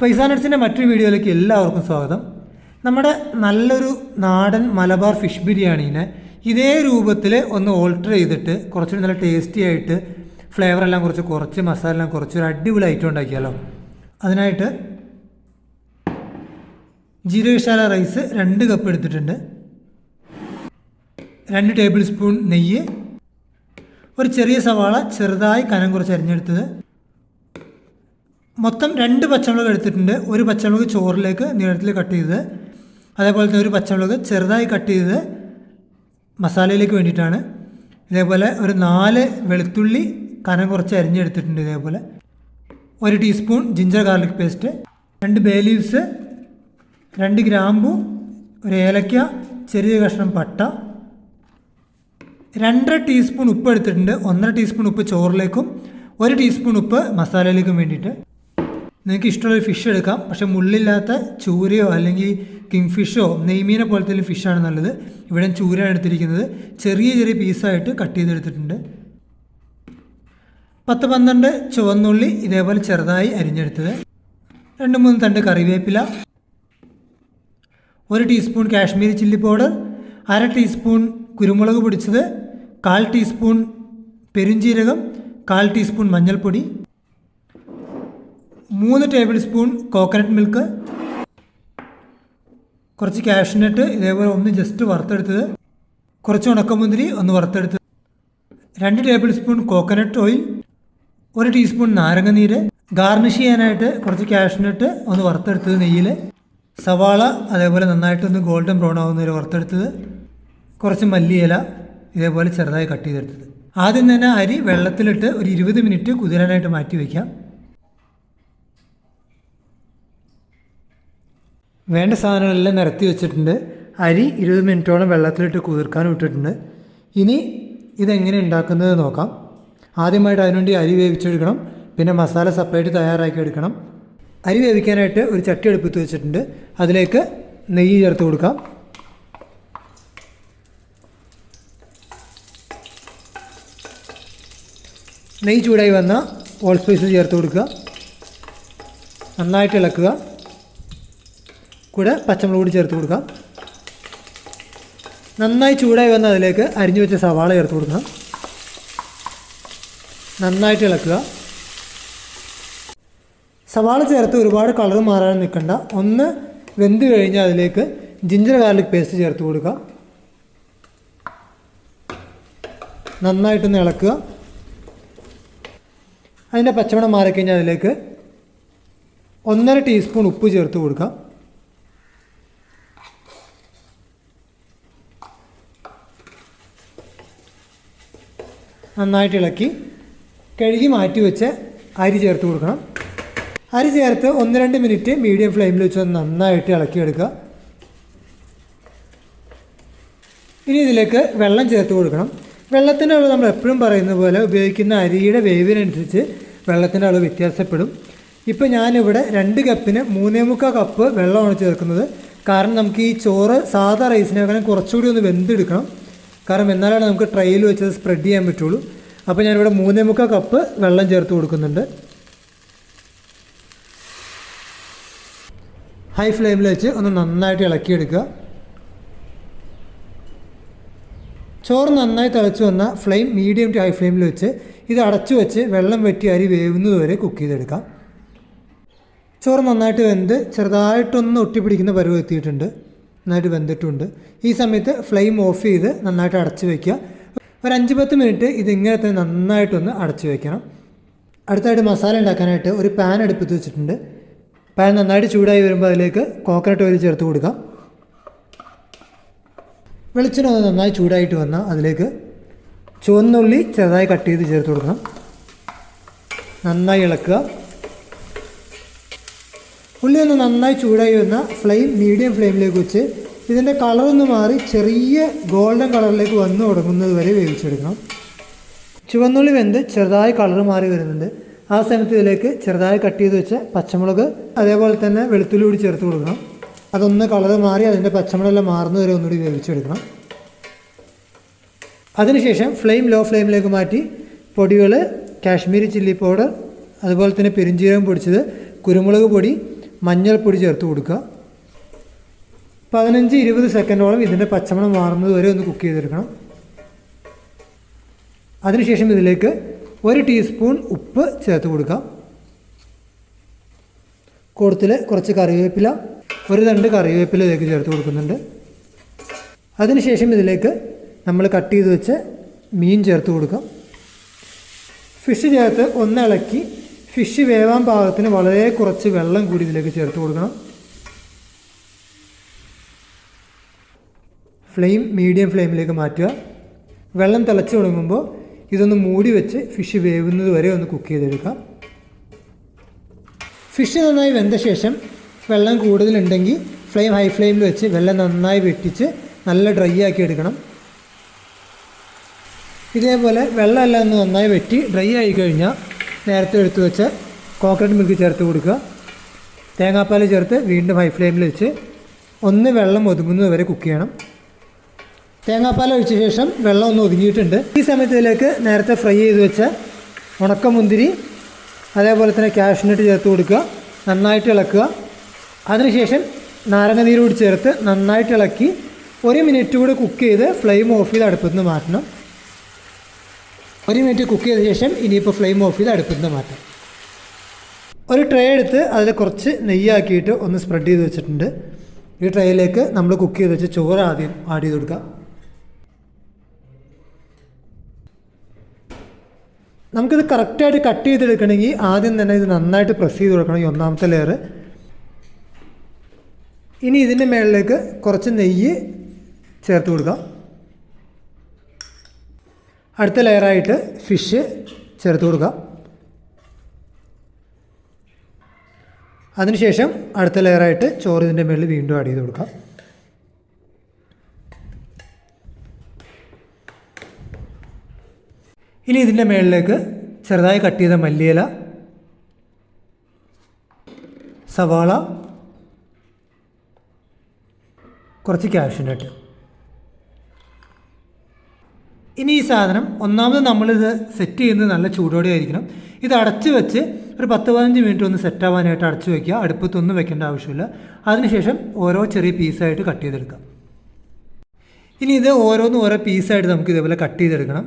Spice നട്ട്സിൻ്റെ മറ്റൊരു വീഡിയോയിലേക്ക് എല്ലാവർക്കും സ്വാഗതം. നമ്മുടെ നല്ലൊരു നാടൻ മലബാർ ഫിഷ് ബിരിയാണീനെ ഇതേ രൂപത്തിൽ ഒന്ന് ഓൾട്ടർ ചെയ്തിട്ട് കുറച്ചുകൂടി നല്ല ടേസ്റ്റി ആയിട്ട് ഫ്ലേവറെല്ലാം കുറച്ച് മസാല എല്ലാം കുറച്ചൊരു അടിപൊളി ഐറ്റം ഉണ്ടാക്കിയാലോ. അതിനായിട്ട് ജീരകശാല റൈസ് 2 കപ്പ് എടുത്തിട്ടുണ്ട്, 2 ടേബിൾ സ്പൂൺ നെയ്യ്, ഒരു ചെറിയ സവാള ചെറുതായി കനം കുറച്ച് അരിഞ്ഞെടുത്തത്, മൊത്തം 2 പച്ചമുളക് എടുത്തിട്ടുണ്ട്. ഒരു പച്ചമുളക് ചോറിലേക്ക് നീളത്തിൽ കട്ട് ചെയ്തത്, അതേപോലെ തന്നെ ഒരു പച്ചമുളക് ചെറുതായി കട്ട് ചെയ്തത് മസാലയിലേക്ക് വേണ്ടിയിട്ടാണ്. ഇതേപോലെ ഒരു 4 വെളുത്തുള്ളി കനം കുറച്ച് അരിഞ്ഞെടുത്തിട്ടുണ്ട്. ഇതേപോലെ 1 teaspoon ginger garlic paste, 2 bay leaves, 2 ഗ്രാമ്പു, ഒരു ഏലക്ക, ചെറിയ കഷ്ണം പട്ട, 2.5 ടീസ്പൂൺ ഉപ്പ് എടുത്തിട്ടുണ്ട്. 1.5 ടീസ്പൂൺ ഉപ്പ് ചോറിലേക്കും 1 ടീസ്പൂൺ ഉപ്പ് മസാലയിലേക്കും വേണ്ടിയിട്ട്. നിങ്ങൾക്ക് ഇഷ്ടമുള്ളൊരു ഫിഷ് എടുക്കാം, പക്ഷേ മുള്ളില്ലാത്ത ചൂരയോ അല്ലെങ്കിൽ കിങ് ഫിഷോ നെയ്മീനെ പോലത്തെ ഫിഷാണ് നല്ലത്. ഇവിടെ ചൂരയാണ് എടുത്തിരിക്കുന്നത്. ചെറിയ ചെറിയ പീസായിട്ട് കട്ട് ചെയ്തെടുത്തിട്ടുണ്ട്. 10-12 ചുവന്നുള്ളി ഇതേപോലെ ചെറുതായി അരിഞ്ഞെടുത്തത്, 2-3 തണ്ട് കറിവേപ്പില, 1 teaspoon Kashmiri chilli powder, 1/2 teaspoon കുരുമുളക് പൊടിച്ചത്, 1/4 ടീസ്പൂൺ പെരുംജീരകം, 1/4 ടീസ്പൂൺ മഞ്ഞൾപ്പൊടി, 3 ടേബിൾ സ്പൂൺ കോക്കനട്ട് മിൽക്ക്, കുറച്ച് കാഷ്നട്ട് ഇതേപോലെ ഒന്ന് ജസ്റ്റ് വറുത്തെടുത്തത്, കുറച്ച് ഉണക്കമുന്തിരി ഒന്ന് വറുത്തെടുത്തത്, 2 table spoon coconut oil, 1 teaspoon നാരങ്ങ നീര്, ഗാർണിഷ് ചെയ്യാനായിട്ട് കുറച്ച് കാഷ്നട്ട് ഒന്ന് വറുത്തെടുത്തത് നെയ്യിൽ, സവാള അതേപോലെ നന്നായിട്ടൊന്ന് ഗോൾഡൻ ബ്രൗൺ ആവുന്നവരെ വറുത്തെടുത്തത്, കുറച്ച് മല്ലിയില ഇതേപോലെ ചെറുതായി കട്ട് ചെയ്തെടുത്തത്. ആദ്യം തന്നെ അരി വെള്ളത്തിലിട്ട് ഒരു 20 മിനിറ്റ് കുതിരാനായിട്ട് മാറ്റി വയ്ക്കാം. വേണ്ട സാധനങ്ങളെല്ലാം നിരത്തി വെച്ചിട്ടുണ്ട്. അരി 20 മിനിറ്റോളം വെള്ളത്തിലിട്ട് കുതിർക്കാൻ ഇട്ടിട്ടുണ്ട്. ഇനി ഇതെങ്ങനെ ഉണ്ടാക്കുന്നത് നോക്കാം. ആദ്യമായിട്ട് അതിനുവേണ്ടി അരി വേവിച്ചെടുക്കണം, പിന്നെ മസാല സെപ്പറേറ്റ് തയ്യാറാക്കി എടുക്കണം. അരി വേവിക്കാനായിട്ട് ഒരു ചട്ടി അടുപ്പത്ത് വെച്ചിട്ടുണ്ട്. അതിലേക്ക് നെയ്യ് ചേർത്ത് കൊടുക്കാം. നെയ്യ് ചൂടായി വന്ന ഓൾ സ്പൈസ് ചേർത്ത് കൊടുക്കുക, നന്നായിട്ട് ഇളക്കുക. കൂടെ പച്ചമുളക് കൂടി ചേർത്ത് കൊടുക്കാം. നന്നായി ചൂടായി വന്ന അതിലേക്ക് അരിഞ്ഞു വെച്ച സവാള ചേർത്ത് കൊടുക്കാം, നന്നായിട്ട് ഇളക്കുക. സവാള ചേർത്ത് ഒരുപാട് കളർ മാറാൻ നിൽക്കണ്ട. ഒന്ന് വെന്ത് കഴിഞ്ഞാൽ അതിലേക്ക് ജിഞ്ചർ ഗാർലിക് പേസ്റ്റ് ചേർത്ത് കൊടുക്കുക, നന്നായിട്ടൊന്ന് ഇളക്കുക. അതിൻ്റെ പച്ചമണം മാറിക്കഴിഞ്ഞാൽ അതിലേക്ക് 1.5 ടീസ്പൂൺ ഉപ്പ് ചേർത്ത് കൊടുക്കുക. നന്നായിട്ട് ഇളക്കി കഴുകി മാറ്റി വെച്ച് അരി ചേർത്ത് കൊടുക്കണം. അരി ചേർത്ത് 1-2 മിനിറ്റ് മീഡിയം ഫ്ലെയിമിൽ വെച്ച് നന്നായിട്ട് ഇളക്കിയെടുക്കുക. ഇനി ഇതിലേക്ക് വെള്ളം ചേർത്ത് കൊടുക്കണം. വെള്ളത്തിൻ്റെ അളവ് നമ്മൾ എപ്പോഴും പറയുന്ന പോലെ ഉപയോഗിക്കുന്ന അരിയുടെ വേവിനനുസരിച്ച് വെള്ളത്തിൻ്റെ അളവ് വ്യത്യാസപ്പെടും. ഇപ്പോൾ ഞാനിവിടെ 2 കപ്പിന് 3.25 കപ്പ് വെള്ളമാണ് ചേർക്കുന്നത്. കാരണം നമുക്ക് ഈ ചോറ് സാധാ റൈസിനേക്കാളും കുറച്ചുകൂടി ഒന്ന് വെന്തെടുക്കണം. കാരണം എന്നാലാണ് നമുക്ക് ട്രെയിൽ വെച്ചത് സ്പ്രെഡ് ചെയ്യാൻ പറ്റുള്ളൂ. അപ്പോൾ ഞാനിവിടെ 3.25 കപ്പ് വെള്ളം ചേർത്ത് കൊടുക്കുന്നുണ്ട്. ഹൈ ഫ്ലെയിമിൽ വെച്ച് ഒന്ന് നന്നായിട്ട് ഇളക്കിയെടുക്കുക. ചോറ് നന്നായി തിളച്ച് വന്ന ഫ്ലെയിം മീഡിയം ടു ഹൈ ഫ്ലെയിമിൽ വെച്ച് ഇത് അടച്ചു വെച്ച് വെള്ളം വറ്റി അരി വേവുന്നത് വരെ കുക്ക് ചെയ്തെടുക്കാം. ചോറ് നന്നായിട്ട് വെന്ത് ചെറുതായിട്ടൊന്ന് ഒട്ടിപ്പിടിക്കുന്ന പരുവം എത്തിയിട്ടുണ്ട്, നന്നായിട്ട് വെന്തിട്ടുണ്ട്. ഈ സമയത്ത് ഫ്ലെയിം ഓഫ് ചെയ്ത് നന്നായിട്ട് അടച്ചു വയ്ക്കുക. ഒരു 5-10 മിനിറ്റ് ഇതിങ്ങനെ തന്നെ നന്നായിട്ടൊന്ന് അടച്ചു വയ്ക്കണം. അടുത്തായിട്ട് മസാല ഉണ്ടാക്കാനായിട്ട് ഒരു പാൻ അടുപ്പത്ത് വെച്ചിട്ടുണ്ട്. പാൻ നന്നായിട്ട് ചൂടായി വരുമ്പോൾ അതിലേക്ക് കോക്കനട്ട് ഓയിൽ ചേർത്ത് കൊടുക്കാം. വെളിച്ചെണ്ണ ഒന്ന് നന്നായി ചൂടായിട്ട് വന്നാൽ അതിലേക്ക് ചുവന്നുള്ളി ചെറുതായി കട്ട് ചെയ്ത് ചേർത്ത് കൊടുക്കണം. നന്നായി ഇളക്കുക. ഉള്ളി ഒന്ന് നന്നായി ചൂടായി വന്ന ഫ്ലെയിം മീഡിയം ഫ്ലെയിമിലേക്ക് വെച്ച് ഇതിൻ്റെ കളറൊന്ന് മാറി ചെറിയ ഗോൾഡൻ കളറിലേക്ക് വന്നു തുടങ്ങുന്നത് വരെ വേവിച്ചെടുക്കണം. ചുവന്നുള്ളി വെന്ത് ചെറുതായി കളർ മാറി വരുന്നുണ്ട്. ആ സമയത്ത് ഇതിലേക്ക് ചെറുതായി കട്ട് ചെയ്ത് വെച്ച പച്ചമുളക് അതേപോലെ തന്നെ വെളുത്തുള്ളി കൂടി ചേർത്ത് കൊടുക്കണം. അതൊന്ന് കളർ മാറി അതിൻ്റെ പച്ചമുളകെല്ലാം മാറുന്നത് വരെ ഒന്നുകൂടി വേവിച്ചെടുക്കണം. അതിനുശേഷം ഫ്ലെയിം ലോ ഫ്ലെയിമിലേക്ക് മാറ്റി പൊടികൾ കാശ്മീരി ചില്ലി പൗഡർ, അതുപോലെ തന്നെ പെരുംജീരകം പൊടിച്ചത്, കുരുമുളക് പൊടി, മഞ്ഞൾപ്പൊടി ചേർത്ത് കൊടുക്കുക. 15-20 സെക്കൻഡോളം ഇതിൻ്റെ പച്ചമണം മാറുന്നത് വരെ ഒന്ന് കുക്ക് ചെയ്തെടുക്കണം. അതിനുശേഷം ഇതിലേക്ക് 1 ടീസ്പൂൺ ഉപ്പ് ചേർത്ത് കൊടുക്കാം. കൂട്ടത്തിൽ കുറച്ച് കറിവേപ്പില, 1 തണ്ട് കറിവേപ്പില ഇതിലേക്ക് ചേർത്ത് കൊടുക്കുന്നുണ്ട്. അതിനുശേഷം ഇതിലേക്ക് നമ്മൾ കട്ട് ചെയ്ത് വെച്ച മീൻ ചേർത്ത് കൊടുക്കാം. ഫിഷ് ചേർത്ത് ഒന്ന് ഇളക്കി ഫിഷ് വേവാൻ പാകത്തിന് വളരെ കുറച്ച് വെള്ളം കൂടി ഇതിലേക്ക് ചേർത്ത് കൊടുക്കണം. ഫ്ലെയിം മീഡിയം ഫ്ലെയിമിലേക്ക് മാറ്റുക. വെള്ളം തിളച്ച് തുടങ്ങുമ്പോൾ ഇതൊന്ന് മൂടി വെച്ച് ഫിഷ് വേവുന്നത് വരെ ഒന്ന് കുക്ക് ചെയ്തെടുക്കാം. ഫിഷ് നന്നായി വെന്ത ശേഷം വെള്ളം കൂടുതലുണ്ടെങ്കിൽ ഫ്ലെയിം ഹൈ ഫ്ലെയിമിൽ വെച്ച് വെള്ളം നന്നായി വെട്ടിച്ച് നല്ല ഡ്രൈ ആക്കി എടുക്കണം. ഇതേപോലെ വെള്ളമെല്ലാം ഒന്ന് നന്നായി വെട്ടി ഡ്രൈ ആയി കഴിഞ്ഞാൽ നേരത്തെ എടുത്ത് വെച്ച കോക്കനട്ട് മിൽക്ക് ചേർത്ത് കൊടുക്കുക. തേങ്ങാപ്പാൽ ചേർത്ത് വീണ്ടും ഹൈ ഫ്ലെയിമിൽ വെച്ച് ഒന്ന് വെള്ളം ഒതുങ്ങുന്നത് വരെ കുക്ക് ചെയ്യണം. തേങ്ങാപ്പാൽ ഒഴിച്ച ശേഷം വെള്ളം ഒന്ന് ഒതുങ്ങിയിട്ടുണ്ട്. ഈ സമയത്ത് ഇതിലേക്ക് നേരത്തെ ഫ്രൈ ചെയ്ത് വെച്ച ഉണക്കമുന്തിരി അതേപോലെ തന്നെ കാഷ്നട്ട് ചേർത്ത് കൊടുക്കുക. നന്നായിട്ട് ഇളക്കുക. അതിനുശേഷം നാരങ്ങ നീര് കൂടി ചേർത്ത് നന്നായിട്ട് ഇളക്കി 1 മിനിറ്റ് കൂടി കുക്ക് ചെയ്ത് ഫ്ലെയിം ഓഫ് ചെയ്ത് അടുപ്പത്ത് നിന്ന് മാറ്റണം. 1 മിനിറ്റ് കുക്ക് ചെയ്ത ശേഷം ഇനിയിപ്പോൾ ഫ്ലെയിം ഓഫ് ചെയ്ത് അടുപ്പത്ത് നിന്ന് മാറ്റാം. ഒരു ട്രേ എടുത്ത് അതിൽ കുറച്ച് നെയ്യാക്കിയിട്ട് ഒന്ന് സ്പ്രെഡ് ചെയ്ത് വെച്ചിട്ടുണ്ട്. ഈ ട്രേയിലേക്ക് നമ്മൾ കുക്ക് ചെയ്ത് വെച്ച് ചോറ് ആദ്യം ആഡ് ചെയ്ത് കൊടുക്കുക. നമുക്കിത് കറക്റ്റായിട്ട് കട്ട് ചെയ്തെടുക്കണമെങ്കിൽ ആദ്യം തന്നെ ഇത് നന്നായിട്ട് പ്രസ് ചെയ്ത് കൊടുക്കണം, ഈ ഒന്നാമത്തെ ലെയർ. ഇനി ഇതിൻ്റെ മുകളിലേക്ക് കുറച്ച് നെയ്യ് ചേർത്ത് കൊടുക്കാം. അടുത്ത ലെയറായിട്ട് ഫിഷ് ചേർത്ത് കൊടുക്കാം. അതിനുശേഷം അടുത്ത ലെയറായിട്ട് ചോറ് ഇതിൻ്റെ മുകളിൽ വീണ്ടും ആഡ് ചെയ്ത് കൊടുക്കാം. ഇനി ഇതിൻ്റെ മുകളിലേക്ക് ചെറുതായി കട്ട് ചെയ്ത മല്ലിയില, സവാള, കുറച്ച് കാഷ്യൂനട്ട്. ഇനി ഈ സാധനം ഒന്നാമത് നമ്മളിത് സെറ്റ് ചെയ്യുന്നത് നല്ല ചൂടോടെ ആയിരിക്കണം. ഇത് അടച്ച് വെച്ച് ഒരു 10-15 മിനിറ്റ് ഒന്ന് സെറ്റ് ആവാനായിട്ട് അടച്ചു വയ്ക്കുക. അടുപ്പത്തൊന്നും വെക്കേണ്ട ആവശ്യമില്ല. അതിനുശേഷം ഓരോ ചെറിയ പീസായിട്ട് കട്ട് ചെയ്തെടുക്കാം. ഇനി ഇത് ഓരോന്നും ഓരോ പീസായിട്ട് നമുക്ക് ഇതേപോലെ കട്ട് ചെയ്തെടുക്കണം.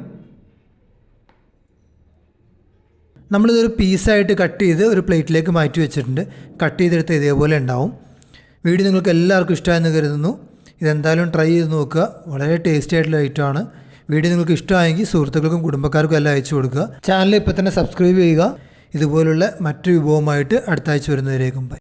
നമ്മളിതൊരു പീസായിട്ട് കട്ട് ചെയ്ത് ഒരു പ്ലേറ്റിലേക്ക് മാറ്റി വെച്ചിട്ടുണ്ട്. കട്ട് ചെയ്തെടുത്ത് ഇതേപോലെ ഉണ്ടാവും. വീഡിയോ നിങ്ങൾക്ക് എല്ലാവർക്കും ഇഷ്ടമായെന്ന് കരുതുന്നു. ഇതെന്തായാലും ട്രൈ ചെയ്ത് നോക്കുക. വളരെ ടേസ്റ്റി ആയിട്ടുള്ള ഐറ്റമാണ്. വീഡിയോ നിങ്ങൾക്ക് ഇഷ്ടമായെങ്കിൽ സുഹൃത്തുക്കൾക്കും കുടുംബക്കാർക്കും എല്ലാം അയച്ചു കൊടുക്കുക. ചാനൽ ഇപ്പോൾ തന്നെ സബ്സ്ക്രൈബ് ചെയ്യുക. ഇതുപോലുള്ള മറ്റൊരു വിഭവമായിട്ട് അടുത്ത ആഴ്ച വരുന്നവരേക്കും ബൈ.